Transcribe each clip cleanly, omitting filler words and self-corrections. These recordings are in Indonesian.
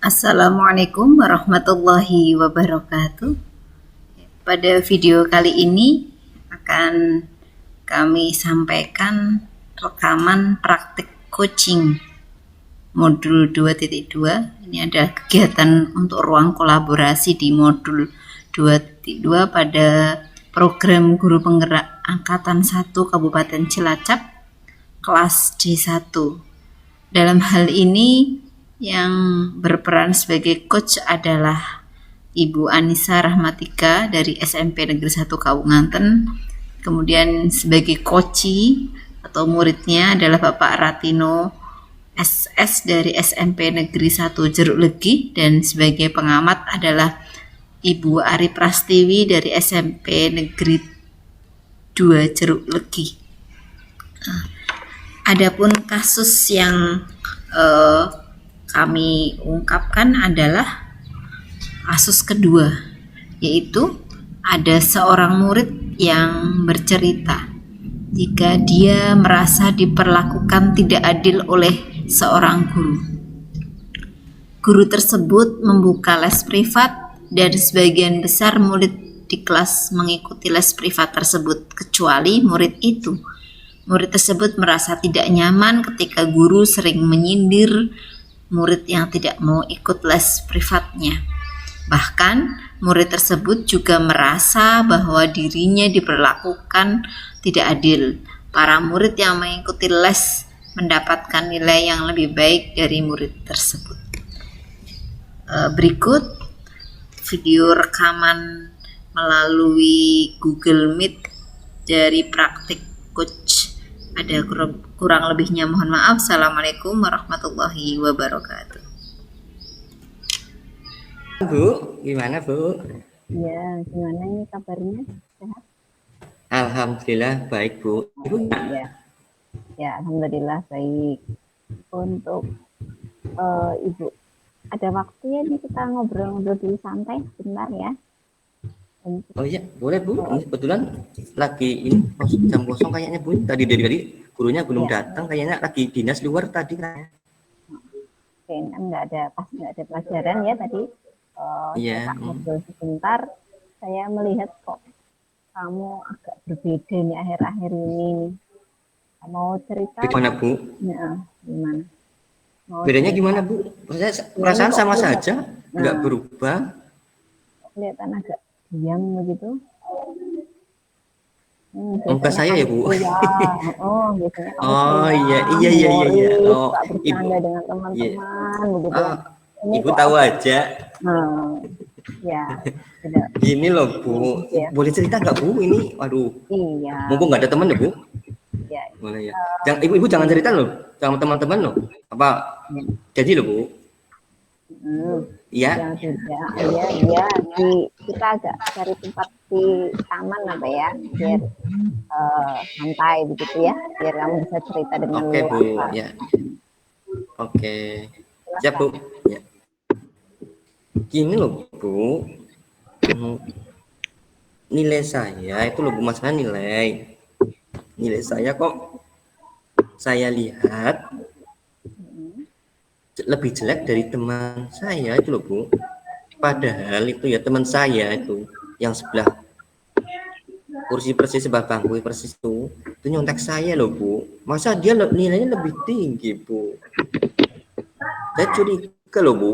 Assalamualaikum warahmatullahi wabarakatuh. Pada video kali ini akan kami sampaikan rekaman praktik coaching modul 2.2. Ini adalah kegiatan untuk ruang kolaborasi di modul 2.2 pada program guru penggerak angkatan 1 Kabupaten Cilacap kelas D1. Dalam hal ini yang berperan sebagai coach adalah Ibu Anissa Rahmatika dari SMP Negeri 1 Kaunganten. Kemudian sebagai coachi atau muridnya adalah Bapak Ratino SS dari SMP Negeri 1 Jeruk Legi, dan sebagai pengamat adalah Ibu Ari Prastiwi dari SMP Negeri 2 Jeruk Legi. Adapun kasus yang kami ungkapkan adalah kasus kedua, yaitu ada seorang murid yang bercerita jika dia merasa diperlakukan tidak adil oleh seorang guru. Guru tersebut membuka les privat dan sebagian besar murid di kelas mengikuti les privat tersebut, kecuali murid itu. Murid tersebut merasa tidak nyaman ketika guru sering menyindir murid yang tidak mau ikut les privatnya. Bahkan, murid tersebut juga merasa bahwa dirinya diperlakukan tidak adil. Para murid yang mengikuti les mendapatkan nilai yang lebih baik dari murid tersebut. Berikut video rekaman melalui Google Meet dari praktik coach. Ada kurang lebihnya mohon maaf. Assalamualaikum warahmatullahi wabarakatuh. Bu, gimana Bu? Ya, gimana ini kabarnya? Sehat? Alhamdulillah baik Bu. Ibu? Ya, alhamdulillah baik. Untuk Ibu, ada waktu ya nih kita ngobrol-ngobrol dulu santai sebentar ya. Oh iya, boleh Bu. Ini kebetulan lagi ini jam kosong kayaknya Bu. Tadi dari gurunya belum datang, kayaknya lagi dinas luar tadi kayaknya. Oke, kan nggak ada pelajaran ya tadi. Saya ngobrol sebentar. Saya melihat kok kamu agak berbeda nih akhir-akhir ini. Mau cerita? Gimana Bu? Ya, gimana? Bedanya gimana Bu? Perasaan sama saja, nggak berubah. Kelihatan agak diam begitu. Muka saya ya Bu. Ya. Oh, biasanya kamu oh iya. Oh, Ibu dengan teman-teman begitu. Ibu tahu aja. Ya. Gini loh Bu, boleh cerita nggak Bu? Ini, waduh. Iya. Mumpung nggak ada teman ya Bu? Ya. Boleh ya. Ibu jangan cerita loh sama teman-teman loh. Apa? Jadi loh Bu. Iya. Iya. Kita agak cari tempat di taman apa ya, biar santai begitu ya, biar kamu bisa cerita dengan Oke Bu, ya. Oke. Siap Bu. Ya. Gini loh Bu. Nilai saya itu loh Bu, masalah nilai saya kok saya lihat lebih jelek dari teman saya itu loh Bu. Padahal itu ya teman saya itu yang sebelah kursi persis, sebelah bangku persis itu nyontek saya loh Bu. Masa dia nilainya lebih tinggi Bu? Saya curiga loh Bu.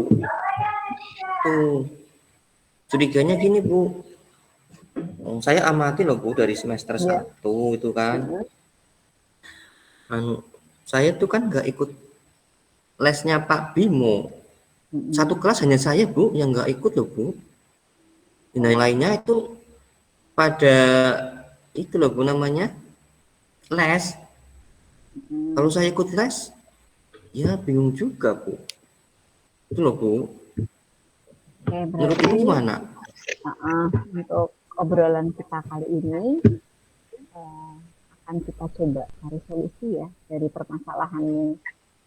Tuh, curiganya gini Bu. Saya amati loh Bu dari semester 1 itu kan. Saya tuh kan nggak ikut lesnya Pak Bimo. Satu kelas hanya saya Bu yang nggak ikut loh Bu. Yang lainnya itu pada itu loh Bu namanya les. Kalau saya ikut les, ya bingung juga Bu. Itu loh Bu. Oke, menurut Ibu gimana? Untuk obrolan kita kali ini akan kita coba cari solusi ya dari permasalahan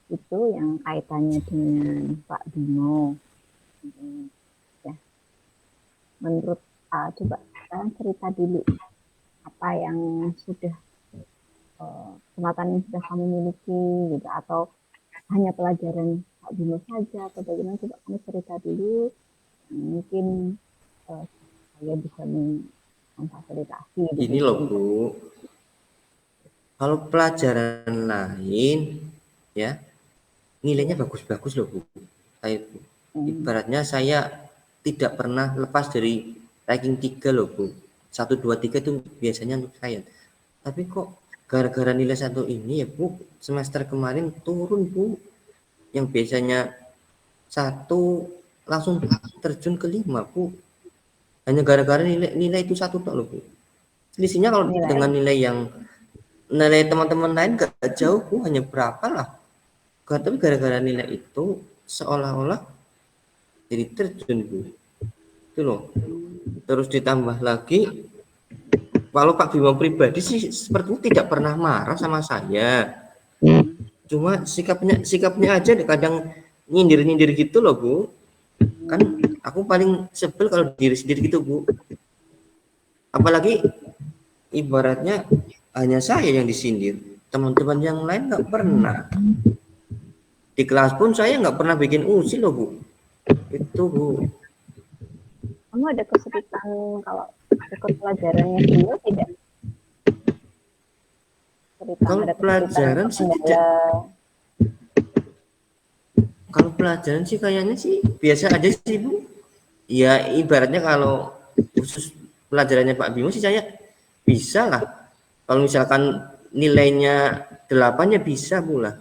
itu yang kaitannya dengan Pak Bimo. Ya. Menurut coba cerita dulu apa yang sudah kesempatan yang sudah kamu miliki gitu, atau hanya pelajaran Pak Bimo saja atau bagaimana, coba kamu cerita dulu. Mungkin saya bisa memfasilitasi Ini begitu loh untuk Bu, kalau pelajaran lain ya nilainya bagus-bagus loh Bu. Kayak ibaratnya saya tidak pernah lepas dari ranking 3 loh Bu. 1, 2, 3 itu biasanya untuk saya. Tapi kok gara-gara nilai 1 ini ya Bu, semester kemarin turun Bu. Yang biasanya 1 langsung terjun ke 5 Bu. Hanya gara-gara nilai itu 1 tok loh Bu. Selisihnya kalau nilai. dengan nilai teman-teman lain gak jauh Bu, hanya berapa lah. Tapi gara-gara nilai itu seolah-olah jadi terjun Bu. Itu loh. Terus ditambah lagi, kalau Pak Bimo pribadi sih sepertinya tidak pernah marah sama saya. Cuma sikapnya aja kadang nyindir-nyindir gitu loh Bu. Kan aku paling sebel kalau diri sendiri gitu Bu. Apalagi ibaratnya hanya saya yang disindir, teman-teman yang lain nggak pernah. Di kelas pun saya nggak pernah bikin usil loh Bu. Itu Bu. Kamu ada kesulitan kalau ikut pelajarannya beliau tidak? Kalau Ada pelajaran kesulitan sih atau tidak. kendala? Kalau pelajaran sih kayaknya sih biasa aja sih Bu. Ya ibaratnya kalau khusus pelajarannya Pak Bimo sih saya bisa lah. Kalau misalkan nilainya 8 ya bisa Bu lah.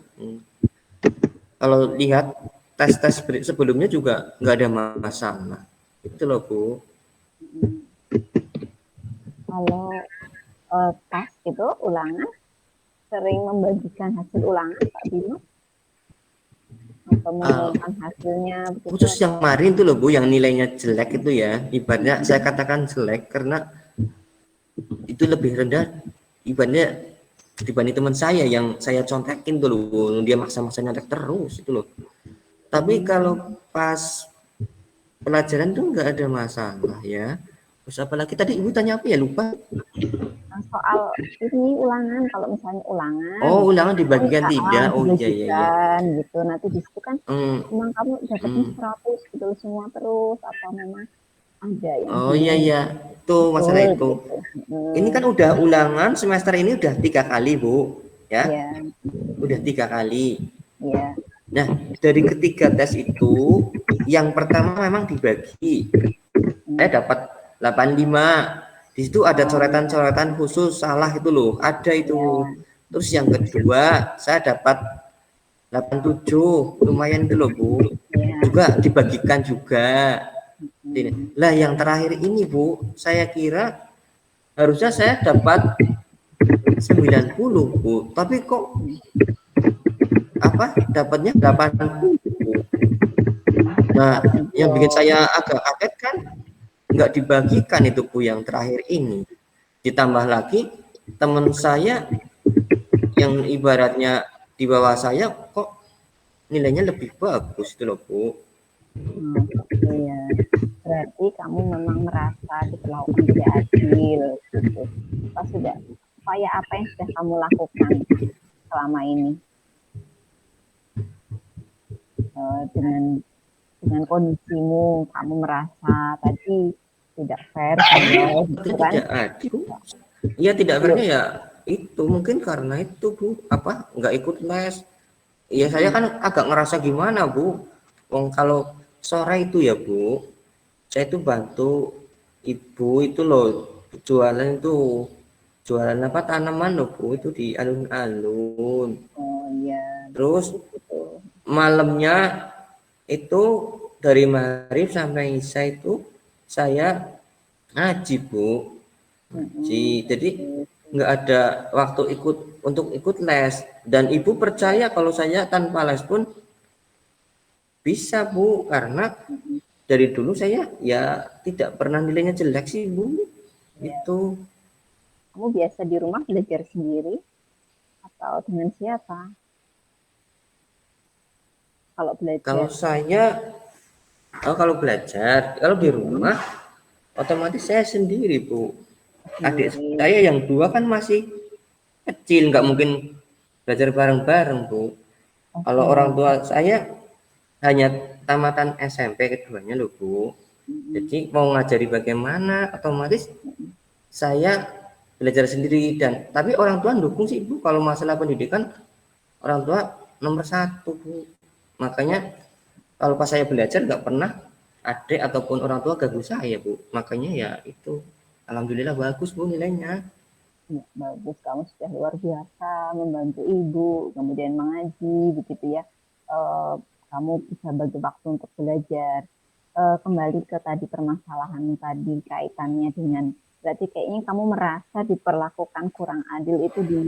Kalau lihat tes-tes sebelumnya juga nggak ada masalah. Itu loh Bu. Kalau tes itu ulangan, sering membagikan hasil ulangan Pak Bimo? Atau mengumumkan hasilnya begitu? Khusus yang kemarin tuh loh Bu, yang nilainya jelek itu ya, ibaratnya saya katakan jelek karena itu lebih rendah ibaratnya dibanding teman saya yang saya contekin tuh loh, dia maksa-maksa nyontek terus itu loh. Tapi kalau pas pelajaran tuh nggak ada masalah ya. Terus apalagi tadi Ibu tanya apa ya, lupa. Soal ini ulangan, kalau misalnya ulangan Oh, ulangan kan dibagikan 3. Oh iya iya iya. dibagikan gitu, nanti di situ kan Hmm, memang kamu dapatnya hmm. 100 gitu semua terus, atau memang ada yang Oh iya iya, tuh masalah betul itu. gitu. Ini kan udah ulangan semester ini udah 3 kali Bu, ya. Ya, Udah 3 kali. ya, Nah, dari ketiga tes itu, yang pertama memang dibagi. Saya dapat 85. Di situ ada coretan-coretan khusus salah itu loh, ada itu. Terus yang kedua, saya dapat 87, lumayan itu loh Bu. Juga dibagikan juga. Lah yang terakhir ini Bu, saya kira harusnya saya dapat 90 Bu, tapi kok apa dapatnya 80. Nah, yang bikin saya agak kaget kan nggak dibagikan itu Bu yang terakhir ini. Ditambah lagi teman saya yang ibaratnya di bawah saya kok nilainya lebih bagus itu loh Bu. iya. Berarti kamu memang merasa diperlakukan tidak adil gitu. Upaya apa yang sudah kamu lakukan selama ini dengan kondisimu, kamu merasa tadi tidak fair gitu kan? Tidak adil. Iya tidak fairnya ya itu mungkin karena itu Bu apa nggak ikut les. Iya saya kan agak ngerasa gimana Bu. Wong kalau sore itu ya Bu, saya itu bantu ibu itu loh jualan itu jualan apa tanaman loh Bu itu di alun-alun. Oh iya. Terus malamnya itu dari maghrib sampai isya itu saya ngaji Bu. Jadi nggak ada waktu untuk ikut les dan ibu percaya kalau saya tanpa les pun bisa Bu karena dari dulu saya ya tidak pernah nilainya jelek sih Bu. Itu Kamu biasa di rumah belajar sendiri atau dengan siapa kalau belajar? kalau saya kalau belajar kalau di rumah otomatis saya sendiri Bu. Adik saya yang 2 kan masih kecil nggak mungkin belajar bareng-bareng Bu. Kalau orang tua saya hanya tamatan SMP keduanya loh Bu. Jadi mau ngajari bagaimana, otomatis saya belajar sendiri, dan tapi orang tua dukung sih Bu, kalau masalah pendidikan orang tua nomor satu Bu. Makanya kalau pas saya belajar nggak pernah adik ataupun orang tua ganggu saya Bu. Makanya ya itu alhamdulillah bagus Bu nilainya. Ya, bagus, kamu sudah luar biasa membantu ibu, kemudian mengaji, begitu ya. Eh, Kamu bisa bagi waktu untuk belajar. Kembali ke tadi permasalahan tadi kaitannya dengan, berarti kayaknya kamu merasa diperlakukan kurang adil itu di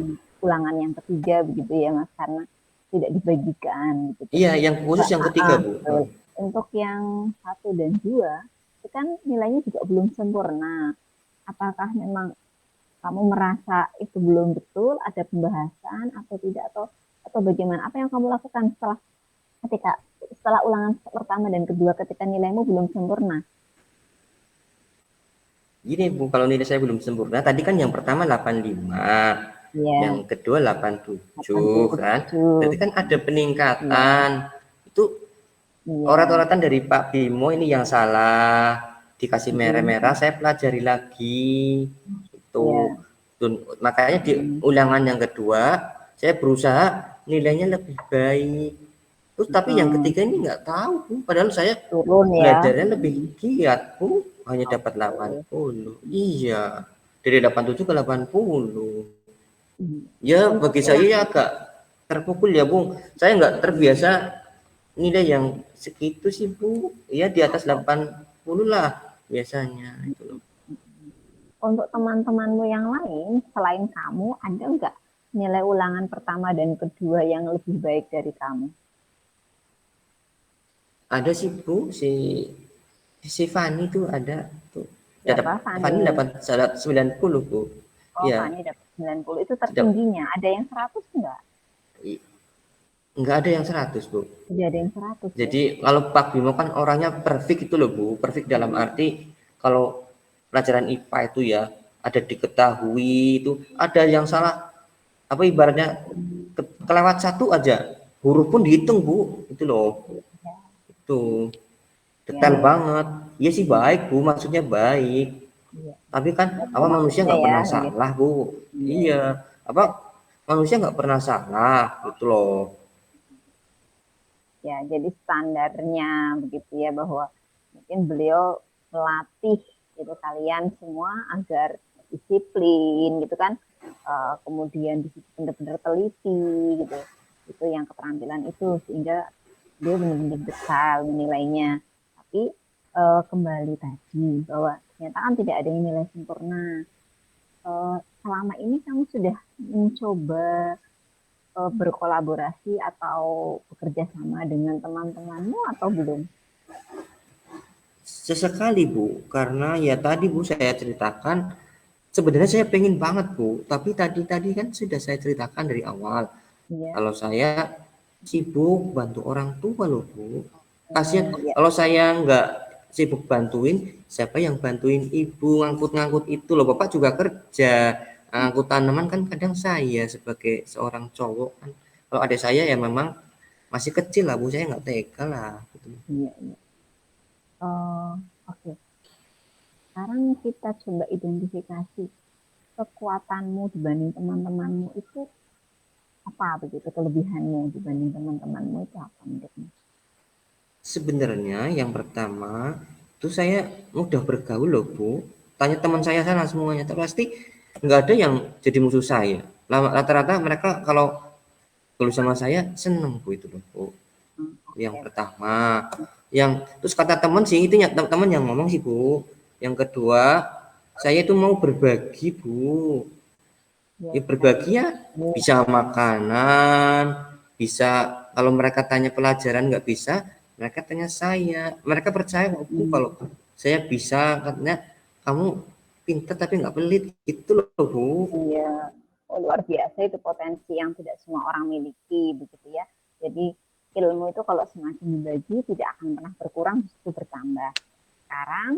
ulangan yang ketiga, begitu ya Mas, karena tidak dibagikan, gitu. Iya, yang khusus Mbak, yang ketiga Bu. betul. Untuk yang 1 dan 2, itu kan nilainya juga belum sempurna. Apakah memang kamu merasa itu belum betul, ada pembahasan atau tidak, atau bagaimana? Apa yang kamu lakukan ketika setelah ulangan pertama dan kedua ketika nilaimu belum sempurna? Gini Bu, kalau nilai saya belum sempurna, tadi kan yang pertama 85, yang Ya, kedua 87 kan. 87. Berarti kan ada Iya, peningkatan. Itu iya. orat-oratan dari Pak Bimo ini yang salah, dikasih merah-merah, Mm, saya pelajari lagi. Itu. iya. Makanya di Mm, ulangan yang kedua, saya berusaha nilainya lebih baik. Terus tapi yang mm. ketiga ini nggak tahu Bu. Padahal saya Turun ya. belajarnya lebih Mm, giat Bu, hanya dapat oke. 80. Iya, dari 87 ke 80. Mm. Ya Untuk bagi saya yang ya agak terpukul ya Bung. Saya nggak terbiasa nilai yang segitu sih Bu. Ya di atas 80 lah biasanya itu loh. untuk teman-temanmu yang lain selain kamu, ada nggak nilai ulangan pertama dan kedua yang lebih baik dari kamu? Ada sih Bu, si Fani tuh ada tuh. Dapat Berapa, Fani Fani? dapat 90 Bu. Oh, Ya, Fani dapat 90. Itu tidak, tertingginya. Ada yang 100 enggak? nggak ada yang 100 Bu. Tidak ada yang 100 ya. Jadi kalau Pak Bimo kan orangnya perfect itu loh Bu. Perfect dalam arti kalau pelajaran IPA itu ya ada diketahui, itu ada yang salah, apa ibaratnya kelewat satu aja huruf pun dihitung Bu, itu loh. Itu Ya, detail ya. banget. Iya sih baik Bu, maksudnya baik. Iya. Tapi kan Itu apa manusia maksudnya nggak ya, pernah gitu. salah Bu. Iya, Iya, iya. apa manusia nggak pernah salah gitu loh. Ya, jadi standarnya begitu ya, bahwa mungkin beliau melatih gitu kalian semua agar disiplin gitu kan. Kemudian di situ benar-benar teliti gitu. Itu yang keterampilan itu, sehingga dia benar-benar detail menilainya. Tapi kembali tadi bahwa ternyata kan tidak ada yang nilai sempurna. Selama ini kamu sudah mencoba berkolaborasi atau bekerja sama dengan teman-temanmu atau belum? Sesekali Bu, karena ya tadi Bu saya ceritakan sebenarnya saya pengen banget Bu, tapi tadi kan sudah saya ceritakan dari awal. Iya. Kalau saya sibuk bantu orang tua loh Bu. Kasihan Ya, kalau saya nggak sibuk bantuin, siapa yang bantuin ibu ngangkut-ngangkut itu loh. Bapak juga kerja, ngangkut tanaman kan kadang saya sebagai seorang cowok kan. Kalau ada saya ya memang masih kecil lah Bu, saya nggak tega lah. Gitu. iya, iya. Oke. Sekarang kita coba identifikasi kekuatanmu dibanding teman-temanmu itu apa, begitu kelebihanmu dibanding teman-temanmu itu apa menurutmu? Sebenarnya yang pertama itu saya mudah bergaul loh Bu. Tanya teman saya sana semuanya, pasti nggak ada yang jadi musuh saya. Rata-rata mereka kalau sama saya seneng Bu, itu loh Bu. Yang Oke. pertama, yang terus kata teman sih itu teman yang ngomong sih Bu. Yang kedua, saya itu mau berbagi Bu. Ya, Ya sekali. berbagi ya bisa makanan, bisa kalau mereka tanya pelajaran nggak bisa, mereka tanya saya. Mereka percaya kok Bu kalau saya bisa, katanya kamu pintar tapi nggak pelit gitu loh Bu. Iya, oh, luar biasa, itu potensi yang tidak semua orang miliki, begitu ya. Jadi ilmu itu kalau semakin dibagi tidak akan pernah berkurang, justru bertambah. Sekarang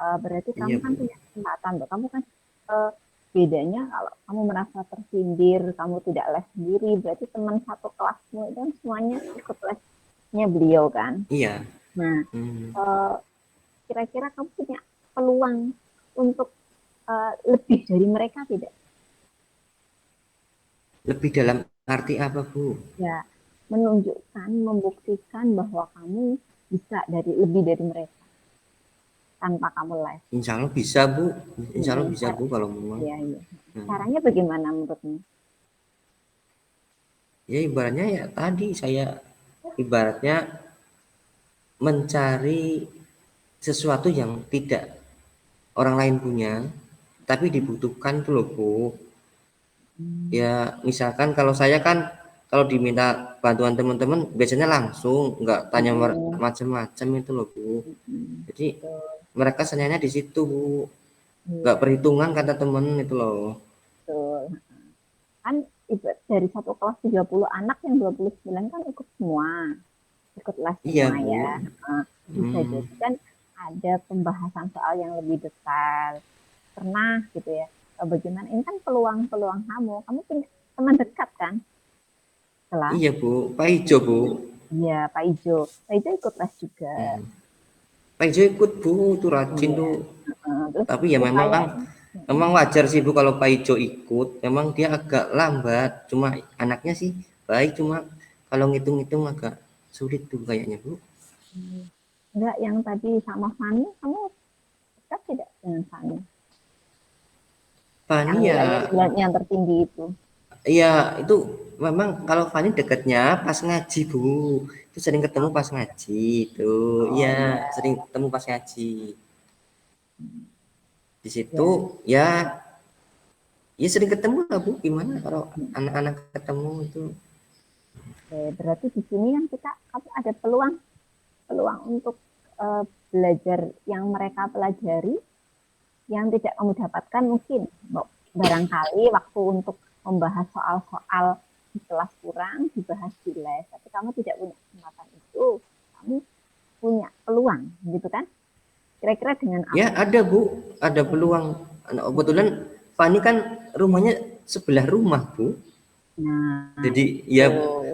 berarti kamu Iya kan Bu. punya kesempatan, loh. Kamu kan eh, bedanya kalau kamu merasa tersindir, kamu tidak les sendiri, berarti teman satu kelasmu itu kan semuanya ikut les kelasnya beliau kan. Iya. Nah, kira-kira kamu punya peluang untuk lebih dari mereka tidak? Lebih dalam arti apa, Bu? Ya, menunjukkan, membuktikan bahwa kamu bisa lebih dari mereka tanpa kamu les. Insya Allah bisa, Bu. Insya Allah bisa, Bu, kalau memang. Ya, ya. Caranya bagaimana menurutmu? Ya ibaratnya ya tadi saya ibaratnya mencari sesuatu yang tidak orang lain punya, tapi dibutuhkan tuh loh, Bu. Ya misalkan kalau saya kan kalau diminta bantuan teman-teman biasanya langsung, nggak tanya macam-macam itu loh, Bu. Jadi mereka senyanya di situ, Bu. Nggak perhitungan kata temen itu loh. Betul. Kan dari satu kelas 30 anak yang 29 kan ikut semua. Ikut les Iya, semua Bu. ya. Bisa jadi kan ada pembahasan soal yang lebih detail. Pernah gitu ya. Bagaimana ini kan peluang-peluang kamu punya teman dekat kan kelas. Iya, Bu. Pak Ijo, Bu. Iya, Pak Ijo ikut les juga. Pak Ijo ikut, Bu, itu rajin tuh. Terus Tapi ya memang wajar sih, Bu, kalau Pak Ijo ikut. Memang dia agak lambat. Cuma anaknya sih baik, cuma kalau ngitung-ngitung agak sulit tuh kayaknya, Bu. Enggak, yang tadi sama Fani, kamu dekat tidak dengan Fani? Yang Fani ya, nilainya yang tertinggi itu. iya itu memang kalau Fani dekatnya pas ngaji, Bu. Itu sering ketemu pas ngaji itu. Iya, sering ketemu pas ngaji. Di situ ya sering ketemu lah, Bu. Gimana kalau anak-anak ketemu itu? Berarti di sini kan kamu ada peluang untuk belajar yang mereka pelajari yang tidak kamu dapatkan, mungkin barangkali waktu untuk membahas soal-soal di kelas kurang dibahas di les, tapi kamu tidak punya kesempatan itu, kamu punya peluang gitu kan, kira-kira dengan apa? Ya ada, Bu, ada peluang. Kebetulan Fani kan rumahnya sebelah rumah, Bu. Nah, Jadi ya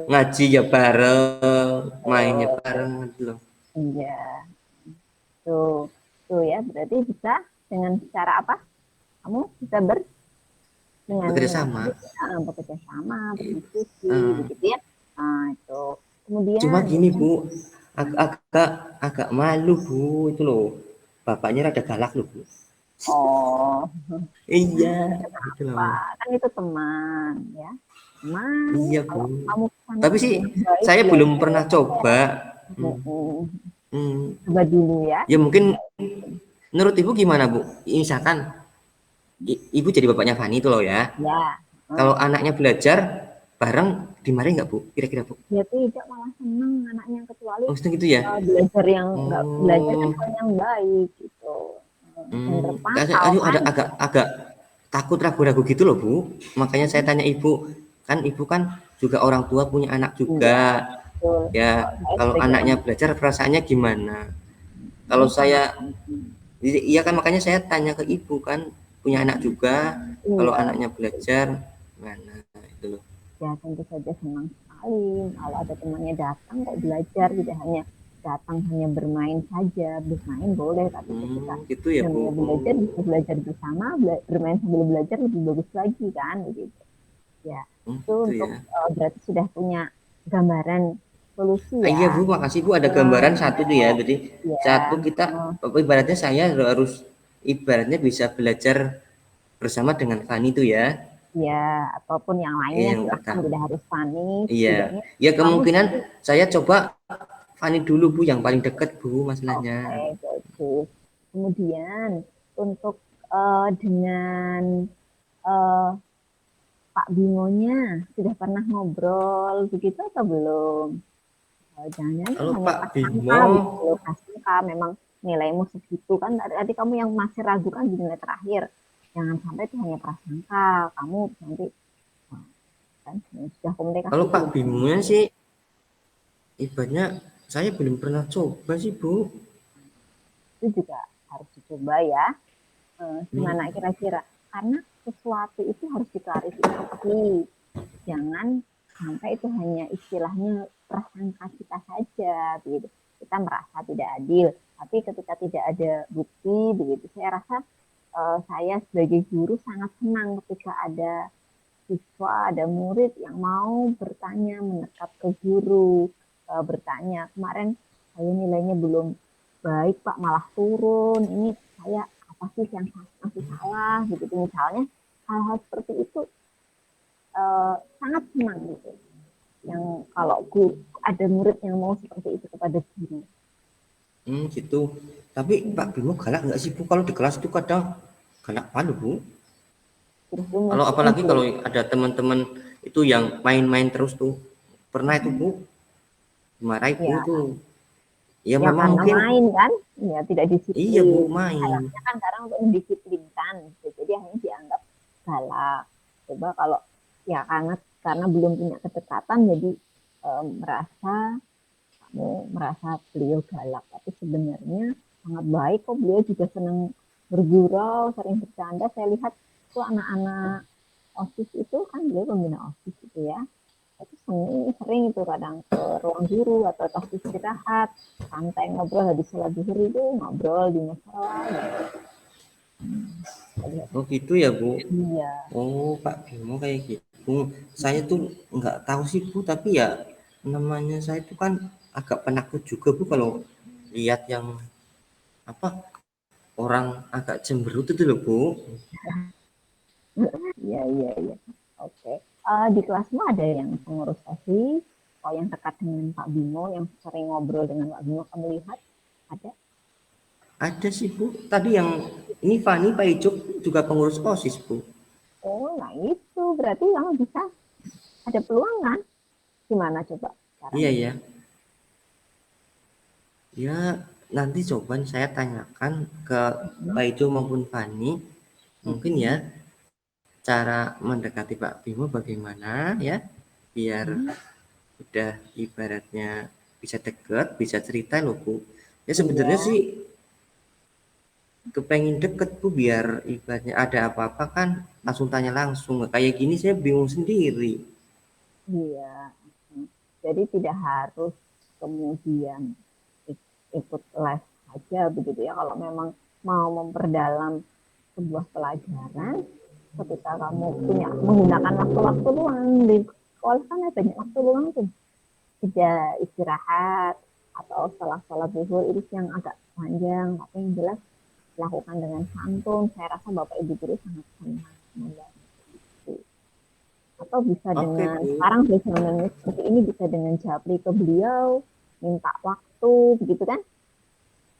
ngaji ya bareng, mainnya bareng gitu loh. iya, tuh ya, berarti bisa dengan cara apa? Kamu bisa dengan Bekerja sama. bekerja sama, berdiskusi, begitu ya. Nah, itu. Kemudian Cuma gini, Bu, agak malu, Bu, itu loh. Bapaknya rada galak loh, Bu. oh, Iya, gitu kenapa? loh. Kan itu teman, ya. Teman, Iya, Bu. kalau kamu sana Tapi sih baik, saya belum belajar, pernah coba. coba dulu ya. Ya mungkin menurut Ibu gimana, Bu? Misalkan Ibu jadi bapaknya Fani itu loh ya. Ya. Kalau anaknya belajar bareng dimarahin nggak, Bu? Kira-kira, Bu? Dia tidak, malah seneng anaknya, kecuali Oh, gitu ya. belajar yang nggak belajar kan Oh, hal yang baik gitu. Dan terpantau aduh, kan. agak takut ragu-ragu gitu loh, Bu. Makanya saya tanya Ibu, kan Ibu kan juga orang tua punya anak Iya, juga. betul. Ya, Saya kalau sebagai anaknya orang belajar perasaannya gimana? ini Kalau sangat saya, penting. iya kan makanya saya tanya ke Ibu kan punya anak juga. Kalau Iya, anaknya belajar, gimana itu loh. ya tentu saja senang sekali kalau ada temannya datang kok belajar, tidak hanya datang hanya bermain saja. Bermain boleh, tapi ketika Gitu ya, namanya Bu. belajar bisa belajar bersama, bermain sambil belajar lebih bagus lagi kan begitu. Ya, itu Gitu untuk ya. berarti sudah punya gambaran solusi Iya, ya. Bu, makasih, Bu, ada gambaran satu tuh ya. Jadi satu Ya, kita ibaratnya saya harus ibaratnya bisa belajar bersama dengan Fani tuh ya. ya, ataupun yang lainnya Yang silahkan, pertama. tidak harus panik, Iya. setidaknya Ya kamu. kemungkinan saya coba Fani dulu, Bu, yang paling dekat, Bu, masalahnya. Oke, bagus. Kemudian untuk dengan eh, Pak Bimonya sudah pernah ngobrol begitu atau belum? Jangan-jangan itu Kalau hanya Pak prasangka Bimo, begitu loh, prasangka memang nilaimu segitu kan, tadi kamu yang masih ragu kan di nilai terakhir. Jangan sampai itu hanya prasangka, kamu nanti kan sudah komunikasi kalau Pak belum? Bimonya sih ibaratnya saya belum pernah coba sih, Bu. Itu juga harus dicoba ya. Gimana kira-kira? Karena sesuatu itu harus diklarifikasi. Jangan sampai itu hanya istilahnya prasangka kita saja, begitu. Kita merasa tidak adil, tapi ketika tidak ada bukti, begitu, saya rasa saya sebagai guru sangat senang ketika ada siswa, ada murid yang mau bertanya, mendekat ke guru, bertanya, kemarin saya nilainya belum baik Pak, malah turun, ini saya apa sih yang masih salah, begitu misalnya. Hal-hal seperti itu sangat senang gitu. Yang kalau ada murid yang mau seperti itu kepada guru. Gitu. Tapi Pak Bimo galak nggak sih Bu? Kalau di kelas itu kadang galak palu Bu. Kalau apalagi kalau ada teman-teman itu yang main-main terus tuh. Pernah itu Bu, dimarahi Bu Ya, tuh. Ya ya memang karena mungkin main kan, ya tidak disiplin. iya Bu, main. Harusnya kan sekarang untuk mendisiplinkan, gitu. Jadi akhirnya dianggap galak. Coba kalau ya karena belum punya kedekatan, jadi merasa kamu merasa beliau galak, tapi sebenarnya sangat baik kok. Beliau juga senang bergurau, sering bercanda. Saya lihat tuh anak-anak OSIS itu kan, beliau pembina OSIS gitu ya. Itu sering itu kadang ke ruang guru atau pas istirahat, santai ngobrol habis sholat zuhur itu ngobrol di musola. Oh gitu ya Bu. Iya. Oh Pak Bimo kayak gitu. Saya tuh nggak tahu sih Bu, tapi ya namanya saya tuh kan agak penakut juga Bu kalau lihat yang apa orang agak cemberut itu loh Bu. Iya, iya, iya. Oke. Di kelasmu ada yang pengurus OSIS, atau yang dekat dengan Pak Bimo, yang sering ngobrol dengan Pak Bimo, kamu lihat? Ada? Ada sih Bu. Tadi yang ini Fani Pak Icuk juga pengurus OSIS Bu. Oh, nah itu berarti kamu bisa ada peluang kan? Gimana coba Iya caranya? ya. Ya nanti coba saya tanyakan ke Pak Icuk maupun Fani. Mungkin ya cara mendekati Pak Bimo bagaimana ya biar udah ibaratnya bisa deket, bisa cerita loh Bu. Ya sebenarnya Iya, sih kepengen deket Bu biar ibaratnya ada apa-apa kan langsung tanya langsung. Kayak gini saya bingung sendiri. iya. Jadi tidak harus kemudian ikut les saja begitu ya. Kalau memang mau memperdalam sebuah pelajaran, ketika kamu punya menggunakan waktu-waktu luang di sekolah kan ada banyak waktu luang tuh, tidak istirahat atau setelah sholat zuhur itu yang agak panjang, tapi yang jelas lakukan dengan santun. Saya rasa Bapak Ibu guru sangat senang membantu. Atau bisa Oke dengan Bu. sekarang zamannya seperti ini, bisa dengan japri ke beliau, minta waktu begitu kan,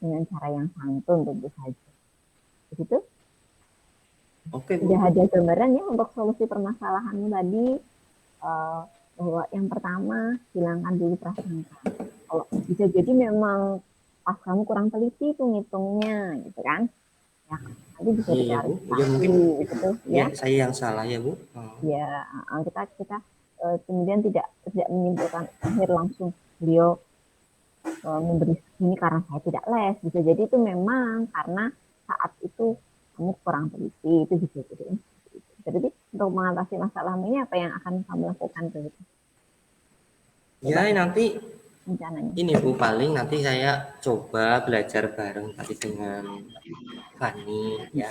dengan cara yang santun tentu saja. Begitu. Oke Bu. Sudah ada gambaran ya untuk solusi permasalahanmu tadi, bahwa yang pertama hilangkan dulu prasangka. Kalau bisa jadi memang pas kamu kurang teliti tuh ngitungnya gitu kan, ya nanti bisa Iya ya Bu. Ya diklarifikasi mungkin gitu ya ya. saya yang salah ya Bu. Oh. Ya, kita kita kemudian tidak menyimpulkan akhir langsung beliau memberi ini karena saya tidak les. Bisa jadi itu memang karena saat itu kamu kurang teliti, itu bisa jadi. Jadi untuk mengatasi masalah ini apa yang akan kamu lakukan tuh? Ya Coba nanti rencananya. ini Bu paling nanti saya coba belajar bareng tadi dengan Fani ya.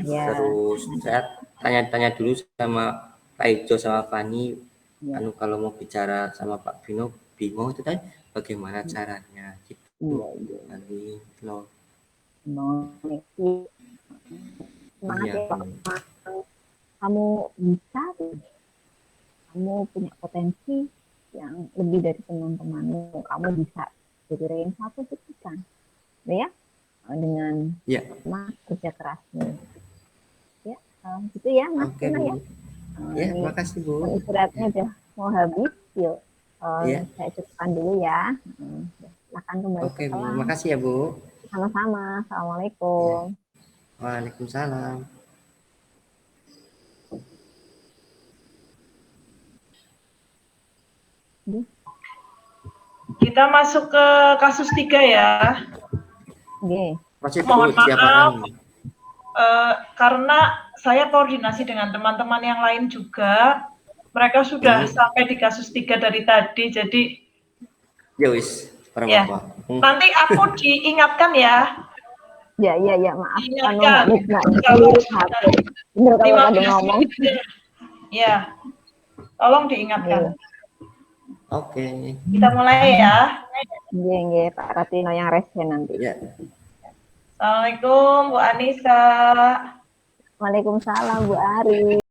Ya, Terus saya tanya-tanya dulu sama Pak Ijo sama Fani ya, anu kalau mau bicara sama Pak Bino bingung itu kan bagaimana caranya gitu iya, iya. nanti loh. Mengisi semangat Iya ya Bu. Pak. Kamu bisa, kamu punya potensi yang lebih dari teman-temanmu. Kamu bisa jadi rank satu sekian, ya, dengan Ya, kerja kerasmu. Ya, gitu ya, Mas oke Tuna Bu. ya. Ya, Ini makasih Bu. istirahatnya udah mau habis, yuk. Ya, Saya cukupkan dulu ya. Silakan kembali ke oke Bu. kelas. Makasih ya Bu. Sama-sama. Ya. Assalamualaikum. Waalaikumsalam. Kita masuk ke kasus 3 ya. Oke. Masih Bu, Mohon maaf, siapkan. karena saya koordinasi dengan teman-teman yang lain juga. Mereka sudah sampai di kasus 3 dari tadi, jadi Ya wis, orang Ya. apa? Nanti aku diingatkan ya. Ya, maaf. Diingatkan. Nggak Kalau lirik HP. Bener kalau tadi 15 ngomong. menit. Ya, tolong diingatkan. Oke. Kita mulai ya. Iya, Pak Ratino yang resen nanti. Ya. Assalamualaikum Bu Anissa. Waalaikumsalam Bu Ari.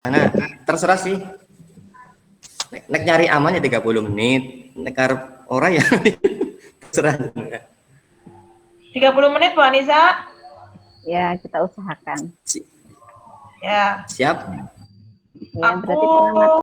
Nah, terserah sih. Nek nyari aman ya 30 menit. Nek arep ora ya terserah. 30 menit Bu Anissa? Ya, kita usahakan. Si- Ya. Siap. Ya, berarti Aku pengamat